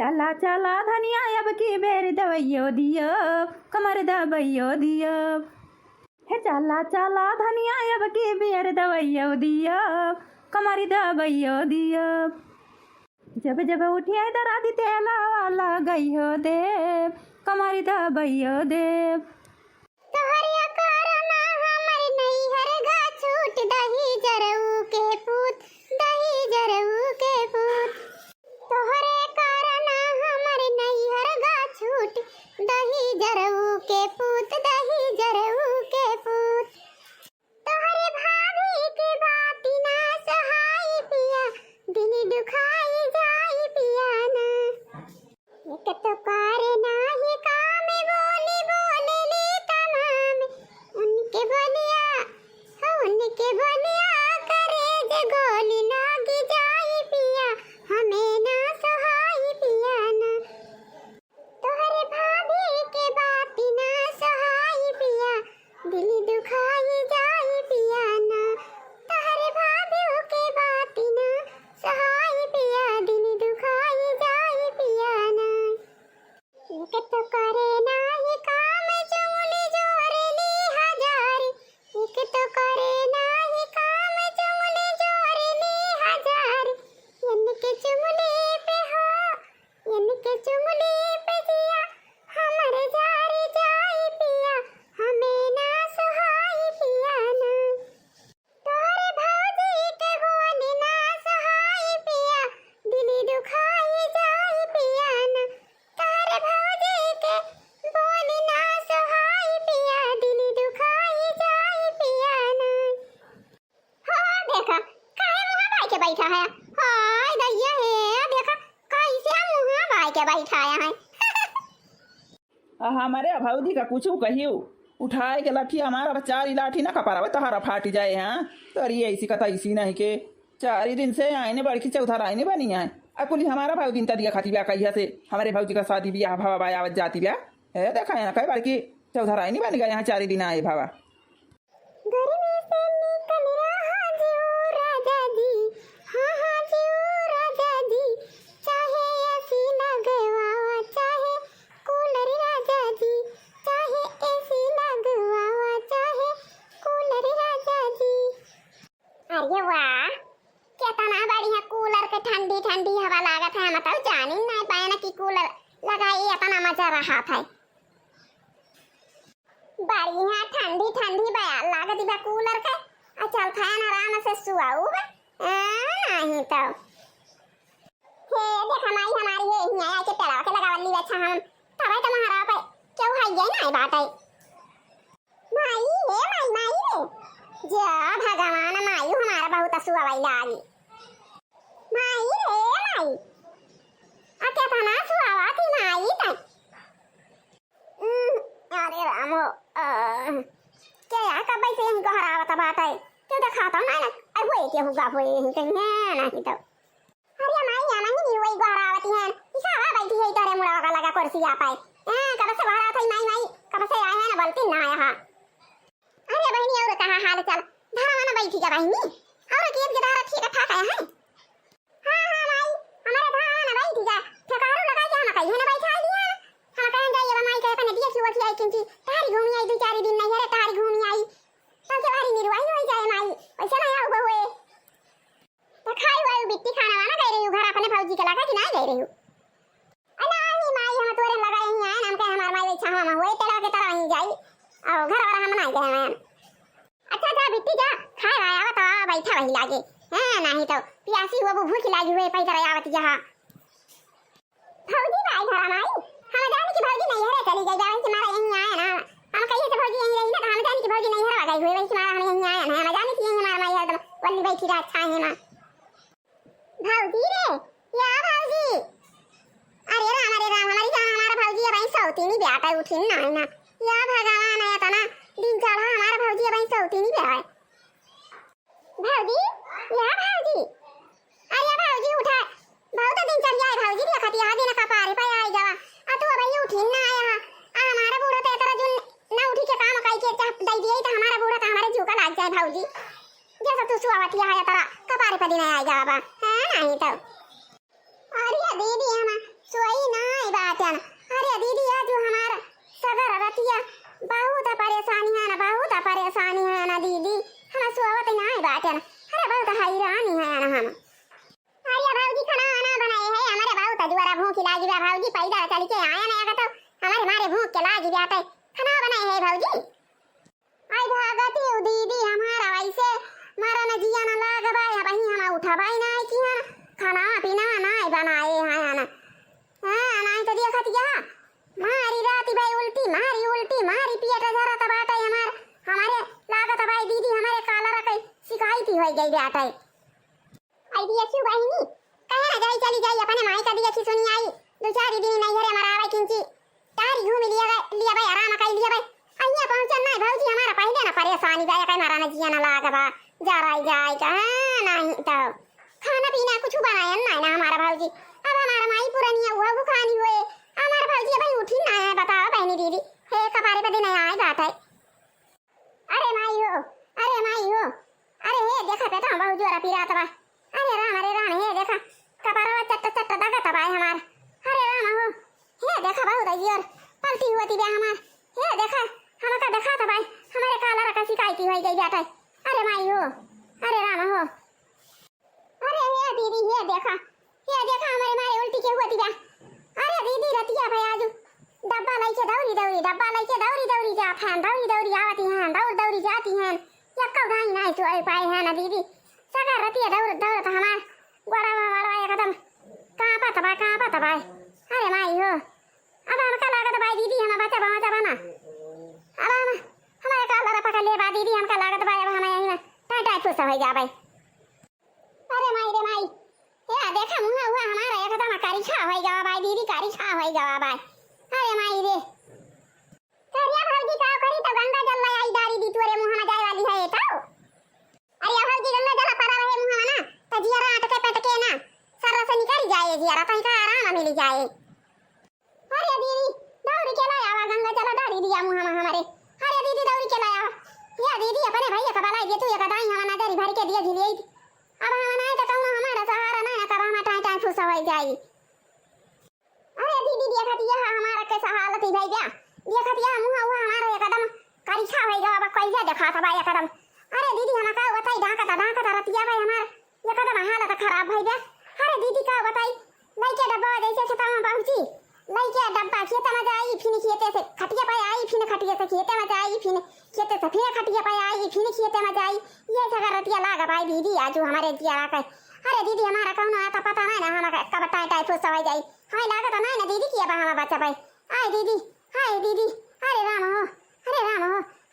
चला चला धनिया अब की बेर दवैयो दियो कमर दबैयो दियो। हे चला चला धनिया अब की बेर दवैयो दियो कमर दबैयो दियो। जब जब उठिए दरादी तेला वाला गई हो देव कमर दबैयो देव। तोहरिया करना हमर नैहर गा छूट दही जरऊ के पूत दही जरऊ के पूत। तोहरे करना हमर नैहर गा छूट दही जरऊ के पूत दही जरऊ के पूत। तोहरे भाभी के बात ना सहाय पिया दिल दुखाई जाई पिया ना। एक तो करे नाही काम बोली बोले ले तमाम उनके बोलिया करे जे गोली लागी जाई पिया हमें ना सहाय पिया ना। तोहरे भाभी के बात ना सहाय पिया दिल दुखाई जाई पिया ना। तोहरे भाभी के बात ना सहाय पिया दिल दुखाई जाई पिया ना। एक तो करे नाही काम चुंगली जोरे ली हजार। एक तो करे नाही काम चुंगली जोरे ली हजार। इनके चुंगली पे हो इनके चुंगली पे जिया हमर जारी जाई पिया हमें ना सहाय पिया ना। तोरे भौजी के बोली ना सहाय पिया दिल दुखाई जाई पिया ना। तोरे भौजी के बोली ना सहाय पिया दिल दुखाई जाई पिया ना। हाँ देखा काहे मुँह भाई के बैठा है। हाय दैया है देखा कैसे मुँह भाई के बैठा है। हमारे भौजी का कुछ कहियो उठाए के लाठी हमारा चारी लाठी ना कपारा तहारा फाट जाए। हाँ तरी ऐसी कथा ऐसी नहीं के 4 दिन से आईने बड़की चौथा आईने बनी है अकुली हमारा भौजी तरिया खाती ब्याह कहिया से हमारे भौजी का शादी ब्याह भावा बाया आवत जाती ब्याह है देखा है ना कई बड़की चौथा आईने बन गया यहाँ 4 दिन आए भावा। गर्मी से निकल रहा जीव राजा जी हाँ हाँ जीव राजा जी चाहे एसी लगवावा चाहे कूलर राजा जी चाहे एसी लगवावा चाहे कूलर राजा जी। अरे वाह कितना बढ़िया कूलर के ठंडी ठंडी हवा लागत है। मतलब जान ही नहीं पाया ना कि कूलर लगाई इतना मजा रहा था। बढ़िया ठंडी ठंडी बया लागत बा कूलर के चल फैन आराम से सुआऊ नहीं तो हे देखा माई हमारी ये यहाँ के पेड़वा के लगावली अच्छा हम तब तो महाराज पे क्यों है ये नहीं बात है माई हे माई रे जा भगवान माई हमारा बहुत सुआवई लागी माई रे माई क्या था ना सुआवा थी माई तक। अरे राम क्या कब से यहीं को हरावत बात है क्यों तो खाता हूँ ना अब वो क्या होगा वो यहीं कहीं है नहीं तो। अरे माई नहीं वही को हरावती है इशारा बैठी है तेरे मुड़ा का लगा कुर्सी आ पाए कब से बाहर था माई कब से आए हैं ना बोलती ना यहाँ। अरे बहनी और कहाँ हाल चल धारा ना बैठी क्या बहनी और केस के धारा ठीक ठाक है। हाँ हाँ माई हमारे धारा ना बैठी जा ठकारू लगा के हम कहीं ना बैठा दिया हम कहें जाइए माई के अपने दिया की आई किंची तारी घूमी आई 2-4 दिन नहीं है तारी घूमी आई तब के बारी निर्वाही हो जाए माई वैसे ना आओ बहुए तो खाई वाली बिट्टी खाना वाना गई रही हूँ घर अपने फौजी के लगा कि ना गई रही हूँ। नहीं माई हम तोरे लगा यहीं आए हम कहे हमार माई अच्छा हम हुए तेरा के तरह वहीं जाई और घर वाला हम नहीं गए हैं। अच्छा जा बिट्टी जा खाए आया तो बैठा वहीं लागे हैं नहीं तो प्यासी हुआ भूख लागी हुए पैसा आवत यहाँ फौजी भाई घर माई हम जाने की भौजी नहीं है चली गई जावे कि मारा यहीं आया ना हम कहिए से भौजी यहीं रही ना हम जाने की भौजी नहीं है गई हुई वैसे मारा हम यहीं आया ना हम जाने की यहीं हमारा माई है वल्ली बैठी रहा अच्छा है ना भौजी रे या भौजी। अरे राम हमारी जान हमारा भौजी अब सौती नहीं ब्याह का उठी ना है ना या भगवान है तना दिन चढ़ा हमारा भौजी अब सौती नहीं ब्याह है भौजी या भौजी। अरे भौजी उठा बहुत दिन चढ़ जाए भौजी रे खती आ दिन का पारे पे आई जावा आ तू अब उठी ना आया आ हमारा बूढ़ा तो तेरा जो ना उठी के काम काई के दई दिए तो हमारा बूढ़ा तो हमारे झुका लाग जाए भौजी जैसा तू सुआवती है तेरा कपारे पे दिन आई जावा है नहीं तो। अरे दीदी हम सोई ना अरे बहुत हैरानी है ना हम अरे भाऊजी खाना आना बनाए है हमारे बहुत जुआरा भूख लागी बा भाऊजी पैदा चल के आया ना तो हमारे मारे भूख के लागी जाते खाना बनाए है भाऊजी आई भागती दीदी हमारा वैसे मारा न जिया न लागबा या बही हम उठाबाई ना की खाना पीना ना बनाए है ना हां नहीं तो देखत जा मारी राती भाई उल्टी मारी पेट जरा तबाटे हमारे लागत भाई दीदी हमारे काला रखे शिकायत हो गई बेटा आई दिया क्यों बहिनी कहे ना जाई चली जाई अपने माई का दिया की सुनी आई दो चार दिन नहीं हरे मरावे किंची तारी घूम लिया भाई आराम कर लिया भाई अइया पहुंचन ना भाऊजी हमारा पहले ना परेशानी जाए कहीं मारा न जिया न लागबा जा रही जाए का नहीं तो खाना पीना कुछ बनाया ना हमारा भाऊजी अब हमारा माई पुरानी हुआ वो खानी हुए हमारा भाऊजी भाई उठी ना है बताओ बहनी दीदी हे कपारे पे नहीं आए बात है अरे माई हो अरे हे देखा बेटा भाऊजी और पिरात बा अरे राम हे देखा कपारा चट्ट दगा तबाय हमार अरे राम हो हे देखा बहुत अजीर पलटी हुई बे हमार हे देखा हमका देखा तबाय हमारे काला रका शिकायती हो गई बेटा अरे माई हो अरे राम हो अरे हे दीदी हे देखा हमारे मारे उल्टी के हुई बे अरे दीदी रतिया भाई आजू डब्बा लेके दौड़ी जात हैं दौड़ी आती हैं दौड़ी जाती हैं यक्का गाई नहीं तो आई पाए हैं ना दीदी सगा रतिया दौड़ हमार गोड़ा वाला एकदम कहां पा तबाय अरे माई हो अब हमका लागत भाई दीदी हम बचा बना अब हम हमारे काला रा पकड़ ले बा दीदी हमका लागत भाई अब हम यहीं में टाटा खुश हो जा भाई अरे माई रे माई या देखा मुंह हुआ हमारा एकदम कारी छा हो जावा भाई दीदी कारी छा हो जावा भाई अरे माई रे करिया भाऊजी का करी तो गंगा जल लाई दारी दी तोरे मुंह में जाए वाली है तो अरे भाऊजी गंगा जल पड़ा रहे मुंह में ना तो जियारा अटके ना सारा से निकल जाए जियारा कहीं का आराम मिल जाए अरे दीदी दौड़ी के लाया वा गंगा जल दारी दिया मुंह में हमारे अरे दीदी दौड़ी के लाया या दीदी अपने भैया का बलाई दे तू एक दाई हम नजर भर के दिए झिलिए अब हम ना तो कहूं हमारा सहारा ना कर हम टाटा फुस हो जाई अरे दीदी देखा दिया हमारा कैसा हालत है भैया देखा दिया मुंह हुआ हमारा एकदम कारी छा हो गया अब कैसे देखा था भाई एकदम अरे दीदी हम का बताई ढाका रतिया भाई हमार एकदम हालत खराब हो गया अरे दीदी का बताई लइके डब्बा जैसे खेत में पहुंची लइके डब्बा खेत में जाई फिर खेते से खटिया पे आई फिर खटिया से खेते में जाई फिर खेते से फिर खटिया पे आई फिर खेते में जाई ये जगह रतिया लागा भाई दीदी आजू हमारे दिया का अरे दीदी हमारा कौन आता पता नहीं ना हमारा कब टाइम फुस हो जाई हमें लागत नहीं ना दीदी किया बा हमारा बच्चा भाई हाय दीदी अरे राम हो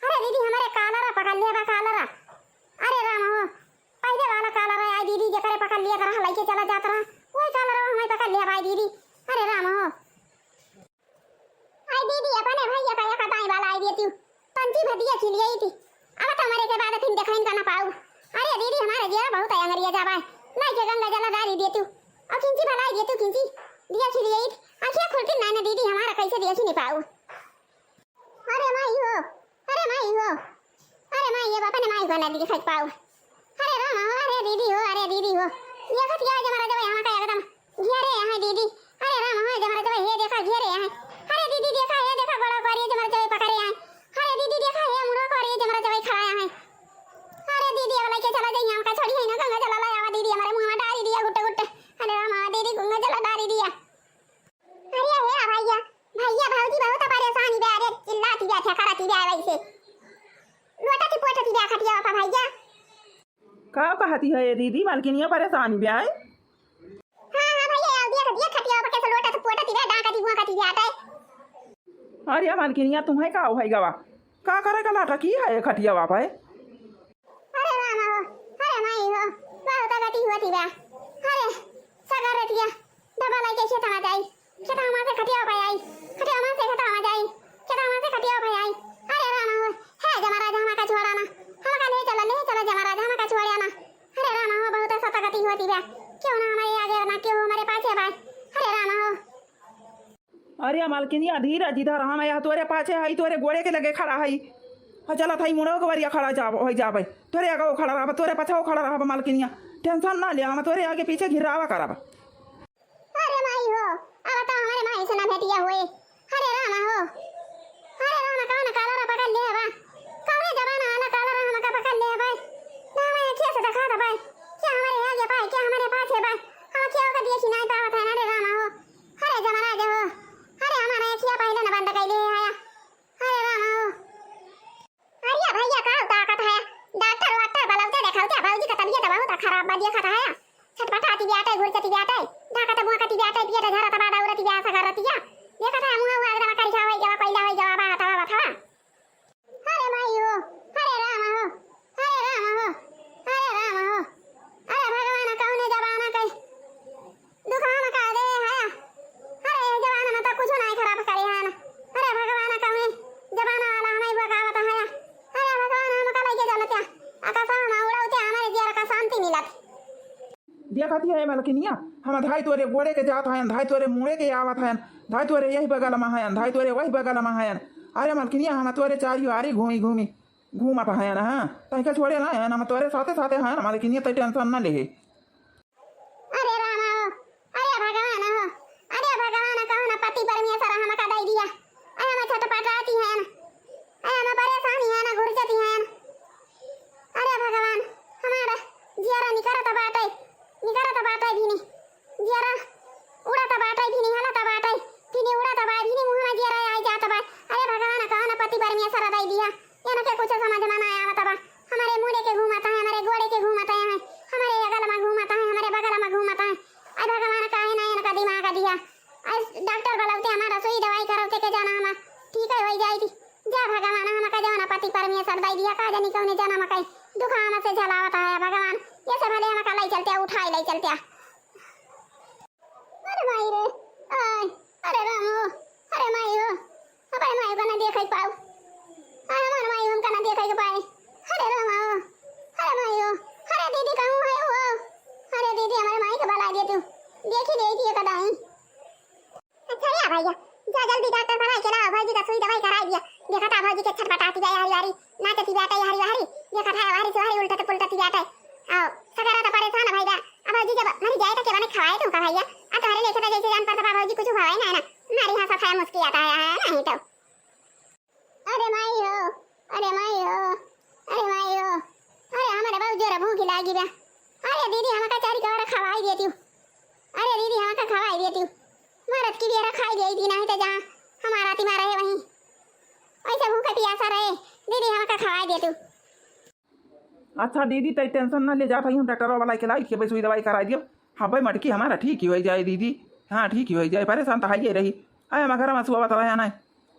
अरे दीदी हमारे काला रा पकड़ लिया बा काला रा अरे राम हो पहले वाला काला रा आई दीदी जकरे पकड़ लिया रहा लेके चला जाता रहा वही काला रा हमें पकड़ लिया भाई दीदी अरे राम हो आई दीदी अपने भैया का एक दाई वाला आई देती पंची भदिया खिली आई थी अब तो हमारे के बाद फिर देखैन का ना पाऊ अरे दीदी हमारे जेरा बहुत है अंगरिया जाबा लाइके गंगा जला डाली देती और किंची भलाई देती किंची दिया खिली आई आंखें खुलती ना ना दीदी हमारा कैसे दिया नहीं पाऊ अरे माई हो ये बापा ने माई को ना दिखाई पाऊ अरे राम हो अरे दीदी हो ये खत या जमारा जब यहां का एकदम घेरे है दीदी अरे राम हो जमारा जब ये देखा घेरे है अरे दीदी देखा ये देखा गोड़ा कर ये जमारा जब पकड़े हैं अरे दीदी देखा ये मुड़ा कर ये जमारा जब खड़ा है अरे दीदी अब लेके चला जाइए हमका छोड़ी है ना गंगा जला लाया दीदी हमारे मुंह में डाली दिया गुट्टे अरे राम दीदी गंगा जला डाली दिया अरे हे भैया भाऊजी बहुत परेशानी बे अरे चिल्लाती बे कराती बे वैसे लोटा की पोटा बे खटिया बापा भैया का कहती है ये दीदी मालकिनिया परेशानी बे आए हां भैया दिया खटिया बापा कैसे लोटा तो पोटा बे डाका दी हुआ का दी आता है अरे मालकिनिया तुम्हें का भाई गवा का करे का लाटा की है खटिया बापा है अरे राम हो अरे माई हो बहुत गति होती बे अरे सगा रतिया डबा लेके खेत में जाई खेत में से खटिया पे आई खटिया में से खेत में जाई खेत में से खटिया पे आई अरे राम हो है जमारा जमा का छोड़ा ना हमका नहीं चला जमारा जमा का छोड़िया ना अरे राम हो बहुत सता गति होती बे क्यों ना हमारे आगे ना क्यों हमारे पाछे बे अरे राम हो अरे मालकिनिया धीरे जिधर हम यहाँ तोरे पाछे है तोरे गोड़े के लगे खड़ा है चला था मुड़ो के बारिया खड़ा जा भाई तोरे आगे खड़ा रहा तोरे पाछे खड़ा रहा मालकिनिया टेंशन ना लिया हम तोरे आगे पीछे घिरावा कराबा अरे माई हो अब तो हमारे माई से ना भेटिया हुए अरे राम हो कौन काला रा पकड़ ले बा कौन जमाना आला काला रा हमका पकड़ ले भाई ना मैं खेत अब्बा देखा था है छटपटाती बेटा घुरचती बेटा ढाका त बुआकाती बेटा पिएटा झरा त बाडा उरती बेसा करती या देखा था मुआ हुआ एकदम करी खावे जवा कोइला होई जवा बा था अरे माईयो अरे राम हो अरे राम हो अरे राम हो अरे भगवान कौने जमाना कई दुकान का दे है अरे जमाना में तो कुछ नहीं खराब करे है ना अरे भगवान कौने जमाना वाला हमें बगावत है अरे भगवान हम का लगे जलत्या आकाश में उड़ाउते हमारे जीवन का शांति मिलत देखती है मलकिनिया हम धाई तोरे गोड़े के जात हैं धाई तोरे मुड़े के आवत हैं धाई तोरे यही बगल में हैं धाई तोरे वही बगल में हैं अरे मलकिनिया हम तोरे चारियो आरी घूमी घूमी घूमत हैं ना तई के छोड़े ना हम तोरे साथे साथे हैं मलकिनिया तई टेंशन ना ले अरे राम हो अरे भगवान हो अरे भगवान कहो ना पति परमेश्वर हम का दई दिया अरे हम छटपटाती हैं अरे हम परेशानी है ना घुरचती हैं अरे भगवान हमारा जियारा निकरत बाटे भी नहीं जियारा उड़ाता बाटे भी नहीं हलाता बाटे भी नहीं उड़ाता बाटे भी नहीं मुंह में जियारा आई जाता बा अरे भगवान कहो ना पति परमेश्वर दई दिया ये ना के कुछ समझ में ना आवत बा हमारे मुड़े के घूमता है हमारे गोड़े के घूमता है हमारे अगल में घूमता है हमारे बगल में घूमता है अरे भगवान काहे ना इनका दिमाग दिया आज डॉक्टर बुलाते हमारा सुई दवाई कराते के जाना हम ठीक है हो जाएगी जा भगवान हम का जाना पति परमेश्वर दई दिया का जानी कौन जाना मकई दुखान से झलावता है भगवान ये सब भले हम का लाई चलते उठाई लाई चलते अरे माई रे अरे राम हो अरे माई हो अबे माई को ना देखै पाऊ अरे मन माई हम का ना देखै के पाए अरे राम हो अरे माई हो अरे दीदी कहूं है हो अरे दीदी हमारे माई के बला दे तू देखी कदाई अच्छा या भैया जा जल्दी डॉक्टर बुला के लाओ भाजी का सुई दवाई करा दिया देखा था भाजी के छटपटाती जाए हरी हरी नाचती बैठे हरी हरी देखा था हरी से हरी उल्टा पुलटती बैठे आओ सगरा तो परेशान भैया अब भाजी जब मरी जाए तो के बने खवाए तू का भैया आ तुम्हारे लेके तो जैसे जान पर तो भाजी कुछ हुआ है ना मारी हां सफाया मुस्की आता है नहीं तो अरे माई हो अरे माई हो अरे माई हो अरे हमारे बहुत जोर भूख लागी बे अरे दीदी हम का चारी का खवाई देती हूं अरे दीदी हम का खवाई देती हूं मरद की बेरा खाई देई थी नहीं तो जहां हमारा तुम्हारा है वहीं ऐसे भूखे प्यासा रहे दीदी हम का खवाई देती हूं अच्छा दीदी तई टेंशन ना ले जा भाई हम डॉक्टर वाला के लाई के भाई सुई दवाई करा दियो हाँ भाई मटकी हमारा ठीक ही हो जाए दीदी हाँ ठीक ही हो जाए परेशान तो हाइए रही आए हम घर में सुबह रहा ना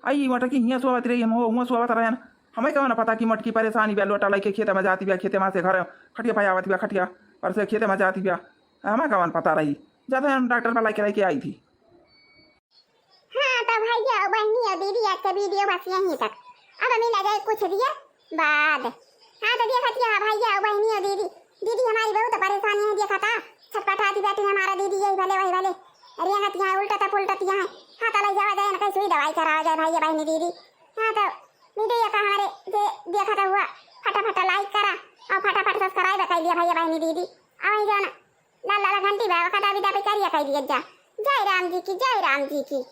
आई मटकी हियाँ सुबह रही हम हुआ सुबह रहा ना हमें क्या ना पता कि मटकी परेशानी बिया लोटा लाई के खेत में जाती बिया खेते में से घर खटिया पाया आवती बिया खटिया और से खेते में जाती बिया हमें क्या पता रही जाते हम डॉक्टर वाला के लाई के आई थी हाँ तो भैया बहनी और दीदी आज का वीडियो बस यहीं तक अब मिला जाए कुछ दिया बाद हाँ तो देखा थी भैया और बहनी और दीदी हमारी बहुत परेशानी है देखा था छटपटाती बैठी हमारा दीदी यही भले वही भले रेंगत यहाँ उल्टा पुलटत यहाँ हाँ तो लग जावा जाए ना कहीं सुई दवाई करा जाए भैया बहनी दीदी हाँ तो वीडियो का हमारे जे देखा था हुआ फटाफट लाइक करा और फटाफट सब्सक्राइब कर दिया भैया बहनी दीदी और जो ना लाल लाल घंटी भाव का दाबी दाबी करिए कह दिया जा जय राम जी की